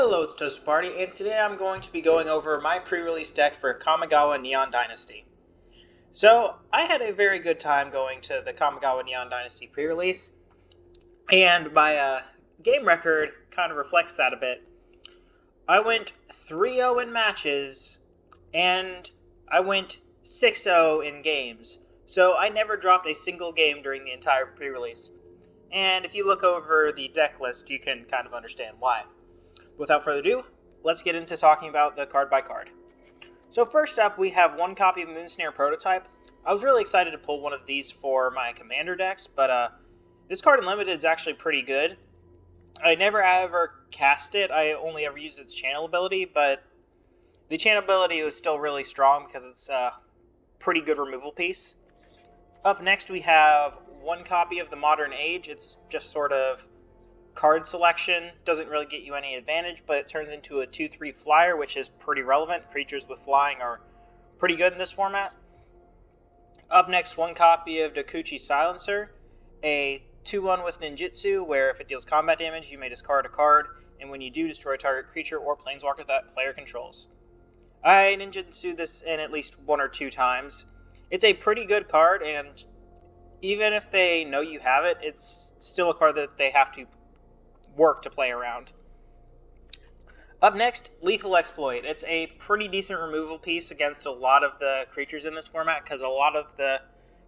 Hello, it's Toast Party, and today I'm going to be going over my pre-release deck for Kamigawa Neon Dynasty. So, I had a very good time going to the Kamigawa Neon Dynasty pre-release, and my game record kind of reflects that a bit. I went 3-0 in matches, and I went 6-0 in games, so I never dropped a single game during the entire pre-release. And if you look over the deck list, you can kind of understand why. Without further ado, let's get into talking about the card by card. So first up, we have one copy of Snare prototype. I was really excited to pull one of these for my commander decks, but this card in Limited is actually pretty good. I never ever cast it, I only ever used its channel ability, but the channel ability was still really strong because it's a pretty good removal piece. Up next, we have one copy of the Modern Age. It's just sort of card selection, doesn't really get you any advantage, but it turns into a 2/3 flyer, which is pretty relevant. Creatures with flying are pretty good in this format. Up next, one copy of Dokuchi Silencer, a 2/1 with ninjutsu, where if it deals combat damage, you may discard a card, and when you do, destroy a target creature or planeswalker that player controls. I ninjutsu this in at least 1 or 2 times. It's a pretty good card, and even if they know you have it, it's still a card that they have to work to play around. Up next, Lethal Exploit. It's a pretty decent removal piece against a lot of the creatures in this format, because a lot of the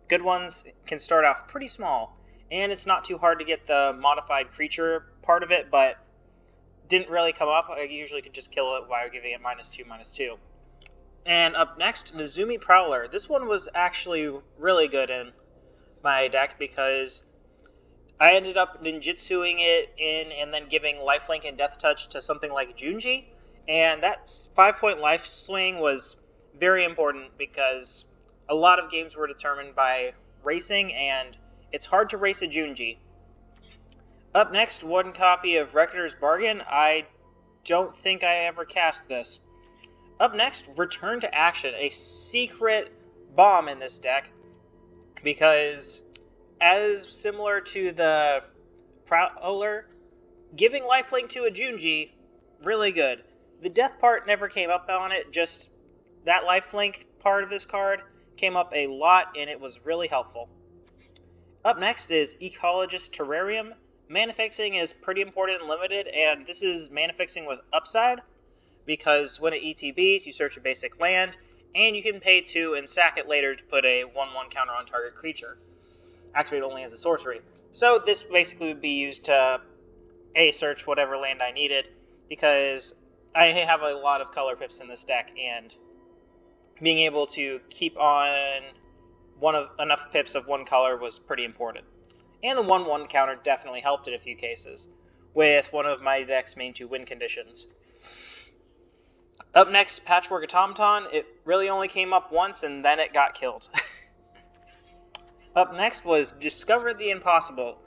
good ones can start off pretty small, and it's not too hard to get the modified creature part of it, but didn't really come up. I usually could just kill it while giving it -2/-2. And up next, the Zoomy Prowler. This one was actually really good in my deck because I ended up ninjutsuing it in and then giving lifelink and death touch to something like Junji, and that 5-point life swing was very important because a lot of games were determined by racing, and it's hard to race a Junji. Up next, one copy of Reckoner's Bargain. I don't think I ever cast this. Up next, Return to Action, a secret bomb in this deck, because as similar to the Prowler, giving lifelink to a Junji, really good. The death part never came up on it, just that lifelink part of this card came up a lot, and it was really helpful. Up next is Ecologist Terrarium. Mana fixing is pretty important in Limited, and this is mana fixing with upside, because when it ETBs, you search a basic land, and you can pay 2 and sack it later to put a 1/1 counter on target creature. Activate only as a sorcery. So this basically would be used to search whatever land I needed, because I have a lot of color pips in this deck, and being able to keep on enough pips of one color was pretty important. And the 1/1 counter definitely helped in a few cases, with one of my deck's main 2 win conditions. Up next, Patchwork Automaton. It really only came up once, and then it got killed. Up next was Discover the Impossible.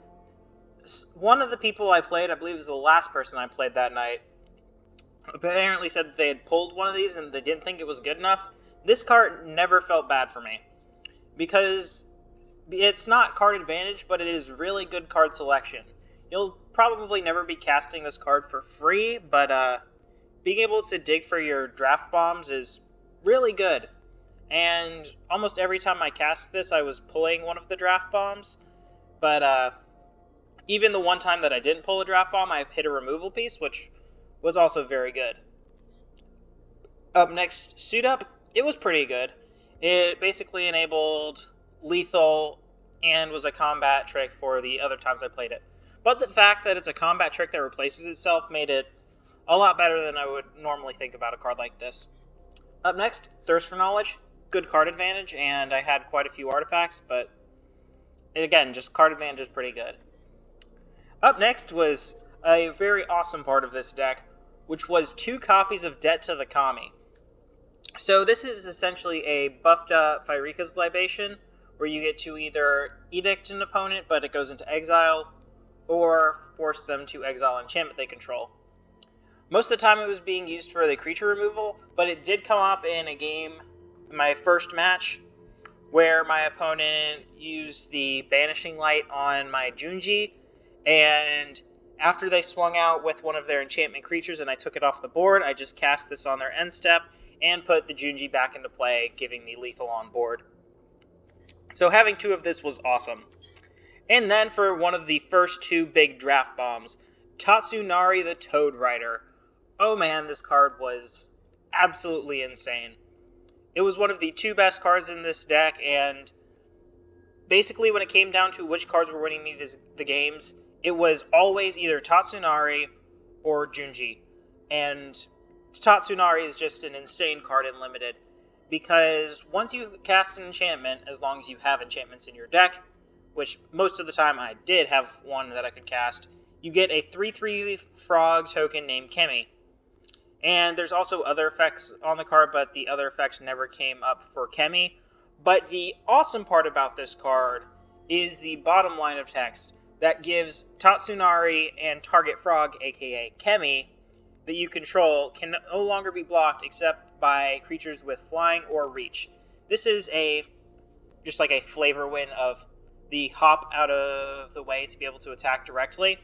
One of the people I played, I believe it was the last person I played that night, apparently said that they had pulled one of these and they didn't think it was good enough. This card never felt bad for me, because it's not card advantage, but it is really good card selection. You'll probably never be casting this card for free, but being able to dig for your draft bombs is really good. And almost every time I cast this, I was pulling one of the draft bombs. But even the one time that I didn't pull a draft bomb, I hit a removal piece, which was also very good. Up next, Suit Up. It was pretty good. It basically enabled lethal and was a combat trick for the other times I played it. But the fact that it's a combat trick that replaces itself made it a lot better than I would normally think about a card like this. Up next, Thirst for Knowledge. Good card advantage, and I had quite a few artifacts, but again, just card advantage is pretty good. Up next was a very awesome part of this deck, which was 2 copies of Debt to the Kami. So this is essentially a buffed up Pyrrhica's Libation, where you get to either edict an opponent, but it goes into exile, or force them to exile an enchantment they control. Most of the time it was being used for the creature removal, but it did come up in a game, my first match, where my opponent used the Banishing Light on my Junji, and After they swung out with one of their enchantment creatures and I took it off the board, I just cast this on their end step and put the Junji back into play, giving me lethal on board. So having 2 of this was awesome. And then for one of the first 2 big draft bombs, Tatsunari the Toad Rider. Oh man, this card was absolutely insane. It was one of the 2 best cards in this deck, and basically when it came down to which cards were winning me the games, it was always either Tatsunari or Junji. And Tatsunari is just an insane card in Limited, because once you cast an enchantment, as long as you have enchantments in your deck, which most of the time I did have one that I could cast, you get a 3/3 frog token named Kemi. And there's also other effects on the card, but the other effects never came up for Kemi. But the awesome part about this card is the bottom line of text that gives Tatsunari and target frog, aka Kemi, that you control, can no longer be blocked except by creatures with flying or reach. This is just like a flavor win of the hop out of the way to be able to attack directly.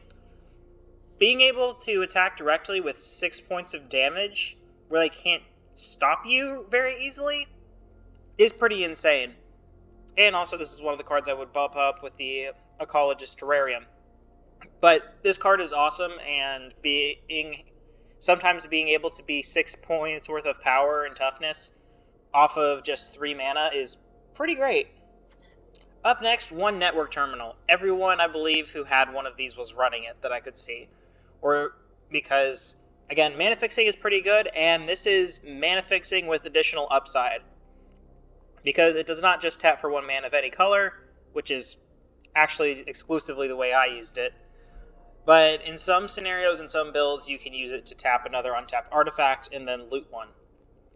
Being able to attack directly with 6 points of damage, where they can't stop you very easily, is pretty insane. And also, this is one of the cards I would bump up with the Ecologist Terrarium. But this card is awesome, and sometimes being able to be 6 points worth of power and toughness off of just 3 mana is pretty great. Up next, one network terminal. Everyone, I believe, who had one of these was running it that I could see. Because, again, mana fixing is pretty good, and this is mana fixing with additional upside. Because it does not just tap for 1 mana of any color, which is actually exclusively the way I used it. But in some scenarios and some builds, you can use it to tap another untapped artifact and then loot one.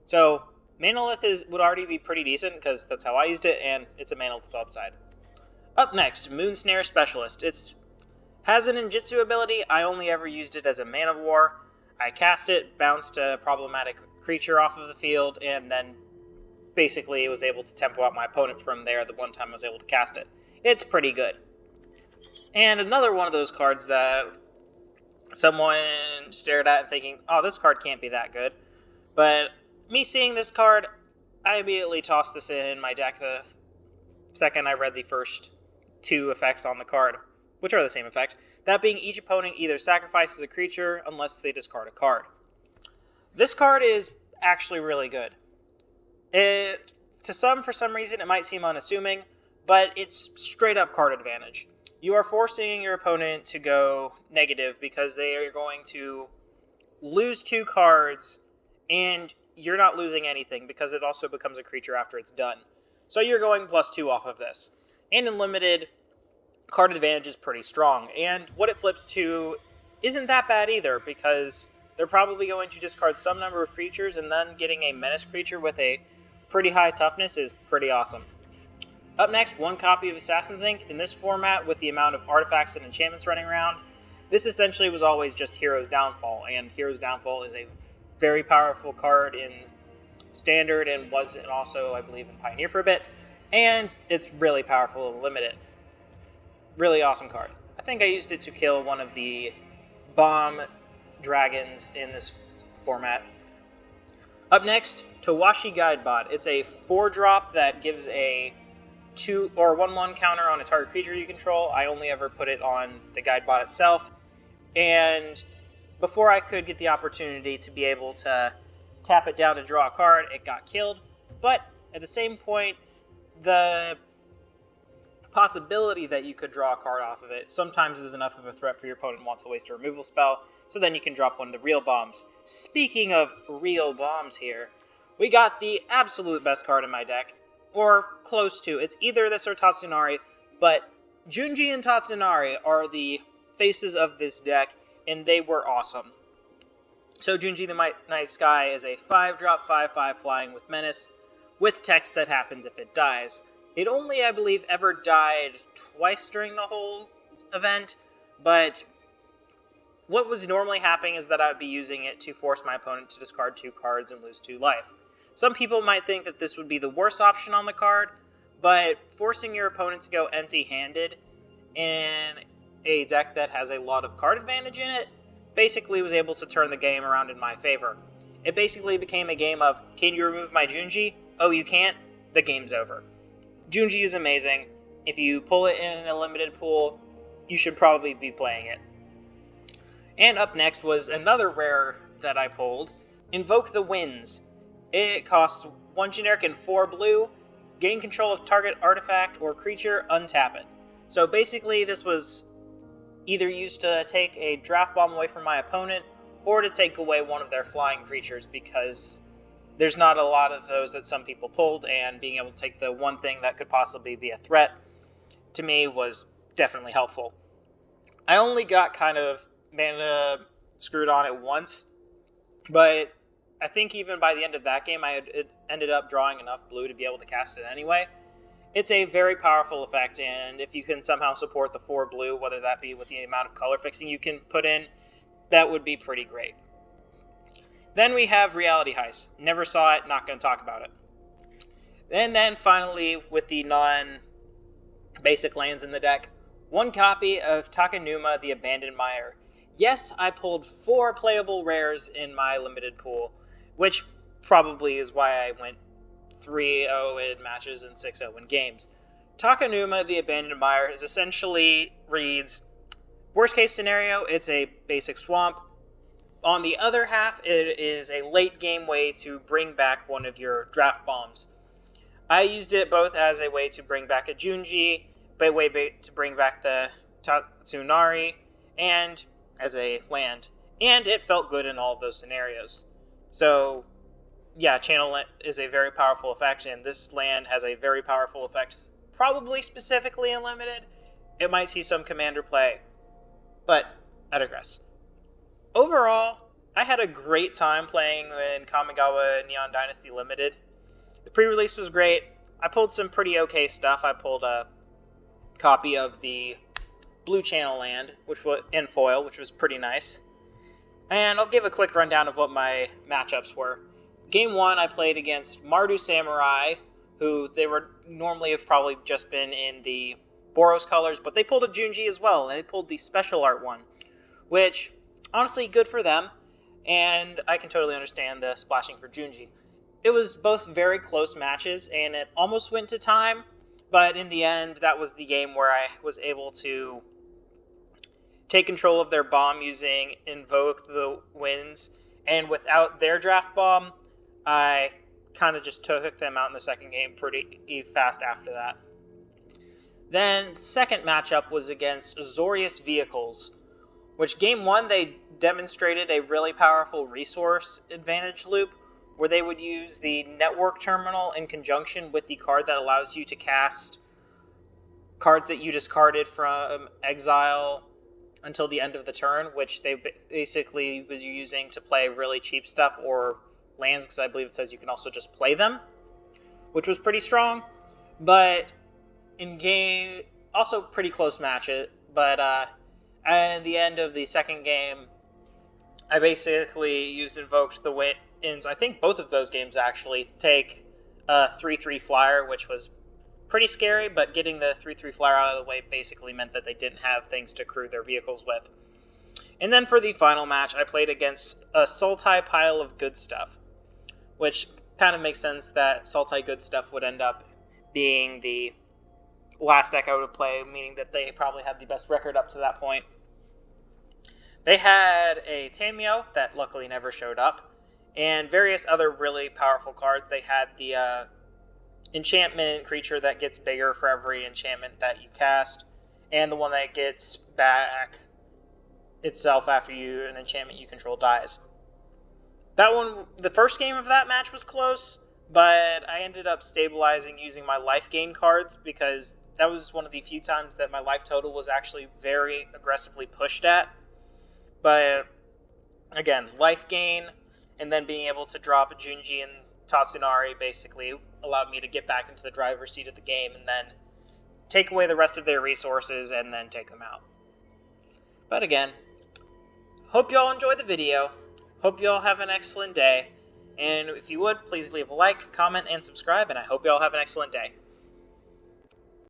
So, Manolith would already be pretty decent, because that's how I used it, and it's a Manolith upside. Up next, Moon Snare Specialist. It has an ninjutsu ability. I only ever used it as a Man of War. I cast it, bounced a problematic creature off of the field, and then basically was able to tempo out my opponent from there the one time I was able to cast it. It's pretty good. And another one of those cards that someone stared at and thinking, oh, this card can't be that good. But me seeing this card, I immediately tossed this in my deck the second I read the first 2 effects on the card, which are the same effect. That being, each opponent either sacrifices a creature unless they discard a card. This card is actually really good. For some reason, it might seem unassuming, but it's straight up card advantage. You are forcing your opponent to go negative because they are going to lose 2 cards, and you're not losing anything because it also becomes a creature after it's done. So you're going +2 off of this. And in Limited, card advantage is pretty strong. And what it flips to isn't that bad either, because they're probably going to discard some number of creatures, and then getting a menace creature with a pretty high toughness is pretty awesome. Up next, one copy of Assassin's Ink. In this format, with the amount of artifacts and enchantments running around, this essentially was always just Hero's Downfall, and Hero's Downfall is a very powerful card in Standard, and was also, I believe, in Pioneer for a bit, and it's really powerful in Limited. Really awesome card. I think I used it to kill one of the bomb dragons in this format. Up next, Towashi Guidebot. It's a 4-drop that gives a 2 or 1/1 counter on a target creature you control. I only ever put it on the Guidebot itself, and before I could get the opportunity to be able to tap it down to draw a card, it got killed. But at the same point, the possibility that you could draw a card off of it sometimes is enough of a threat for your opponent wants to waste a removal spell, so then you can drop one of the real bombs. Speaking of real bombs here, we got the absolute best card in my deck, or close to. It's either this or Tatsunari, but Junji and Tatsunari are the faces of this deck, and they were awesome. So Junji the Night Sky is a 5-drop 5/5 flying with menace, with text that happens if it dies. It only, I believe, ever died twice during the whole event, but what was normally happening is that I would be using it to force my opponent to discard 2 cards and lose 2 life. Some people might think that this would be the worst option on the card, but forcing your opponent to go empty-handed in a deck that has a lot of card advantage in it, basically was able to turn the game around in my favor. It basically became a game of, can you remove my Junji? Oh, you can't? The game's over. Junji is amazing. If you pull it in a limited pool, you should probably be playing it. And up next was another rare that I pulled, Invoke the Winds. It costs 1 generic and 4 blue, gain control of target artifact or creature, untap it. So basically this was either used to take a draft bomb away from my opponent, or to take away one of their flying creatures, because there's not a lot of those that some people pulled, and being able to take the one thing that could possibly be a threat, to me, was definitely helpful. I only got kind of mana screwed on it once, but I think even by the end of that game, it ended up drawing enough blue to be able to cast it anyway. It's a very powerful effect, and if you can somehow support the 4 blue, whether that be with the amount of color fixing you can put in, that would be pretty great. Then we have Reality Heist. Never saw it, not going to talk about it. And then finally, with the non-basic lands in the deck, 1 copy of Takanuma the Abandoned Mire. Yes, I pulled 4 playable rares in my limited pool, which probably is why I went 3-0 in matches and 6-0 in games. Takanuma the Abandoned Mire is essentially reads, worst case scenario, it's a basic swamp. On the other half, it is a late game way to bring back one of your draft bombs. I used it both as a way to bring back a Junji, a way to bring back the Tatsunari, and as a land. And it felt good in all of those scenarios. So, yeah, Channel is a very powerful effect, and this land has a very powerful effect, probably specifically in Limited. It might see some Commander play, but I digress. Overall, I had a great time playing in Kamigawa Neon Dynasty Limited. The pre-release was great. I pulled some pretty okay stuff. I pulled a copy of the Blue Channel land, which was in foil, which was pretty nice. And I'll give a quick rundown of what my matchups were. Game 1, I played against Mardu Samurai, who they were normally have probably just been in the Boros colors, but they pulled a Junji as well, and they pulled the special art one, which, honestly, good for them, and I can totally understand the splashing for Junji. It was both very close matches, and it almost went to time, but in the end, that was the game where I was able to take control of their bomb using Invoke the Winds, and without their draft bomb, I kind of just took them out in the second game pretty fast after that. Then, second matchup was against Azorius Vehicles, which game 1 they demonstrated a really powerful resource advantage loop, where they would use the network terminal in conjunction with the card that allows you to cast cards that you discarded from exile until the end of the turn, which they basically was using to play really cheap stuff or lands, because I believe it says you can also just play them, which was pretty strong. But in game, also pretty close match, but at the end of the second game, I basically used Invoked the Winds, I think both of those games actually, to take a 3-3 flyer, which was pretty scary, but getting the 3-3 flyer out of the way basically meant that they didn't have things to crew their vehicles with. And then for the final match, I played against a Sultai Pile of Good Stuff, which kind of makes sense that Sultai Good Stuff would end up being the last deck I would play, meaning that they probably had the best record up to that point. They had a Tamio that luckily never showed up, and various other really powerful cards. They had the enchantment creature that gets bigger for every enchantment that you cast, and the one that gets back itself after an enchantment you control dies. That one, the first game of that match was close, but I ended up stabilizing using my life gain cards, because that was one of the few times that my life total was actually very aggressively pushed at. But again, life gain, and then being able to drop a Junji and Tatsunari basically allowed me to get back into the driver's seat of the game and then take away the rest of their resources and then take them out. But again, hope you all enjoyed the video. Hope you all have an excellent day. And if you would, please leave a like, comment, and subscribe, and I hope you all have an excellent day.